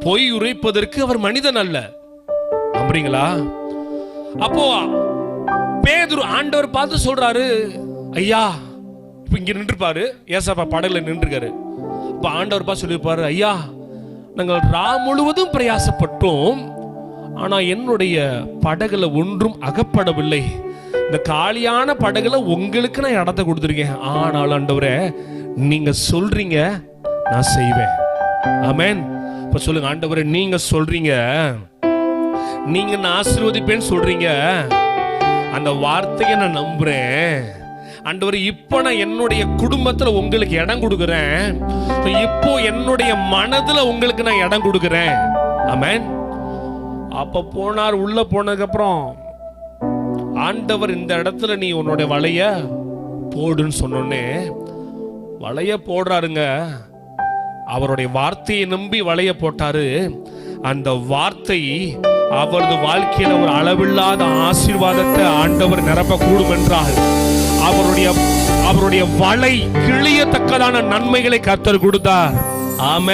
பொய் உரைப்பதற்கு அவர் மனிதன் அல்ல. நம்புறீங்களா? அப்போ பேதுரு ஆண்டவர் பார்த்து சொல்றாரு, ஐயா, இப்ப இங்க நின்றுப்பாரு, ஏசாப்பா படகுல நின்றுருக்காரு. இப்ப ஆண்டவர் பார்த்து சொல்லியிருப்பாரு, ஐயா, நாங்கள் ரா முழுவதும் பிரயாசப்பட்டோம், ஆனா என்னுடைய படகுல ஒன்றும் அகப்படவில்லை. இந்த காலியான படகுல உங்களுக்கு நான் இடத்தை கொடுத்துருக்கேன். ஆனால் ஆண்டவரே, நீங்க சொல்றீங்க, நான் செய்வேன். ஆமென். இப்ப சொல்லுங்க, ஆண்டவரே, நீங்க சொல்றீங்க, நீங்க நான் ஆசீர்வதிப்பேன்னு சொல்றீங்க, அந்த வார்த்தையை நான் நம்புறேன். ஆண்டவரே, இப்போ நான் என்னுடைய குடும்பத்துல உங்களுக்கு இடம் கொடுக்கிறேன். இப்போ என்னுடைய மனதுல உங்களுக்கு நான் இடம் கொடுக்கிறேன். ஆமென். அப்ப போனார். உள்ள போனதுக்கு அப்புறம் ஆண்டவர், இந்த இடத்துல நீ உன்னுடைய வலைய போடுன்னு சொன்னோன்னே வலைய போடுறாருங்க. அவருடைய வார்த்தையை நம்பி வலைய போட்டாரு. அந்த வார்த்தை அவரது வாழ்க்கையில ஒரு அளவில்லாத ஆசீர்வாதத்தை ஆண்டவர் நிரப்ப கூடும் என்றால், அவருடைய வலை கிழியத்தக்கதான நன்மைகளை கர்த்தர் கொடுத்தார். ஆமென்.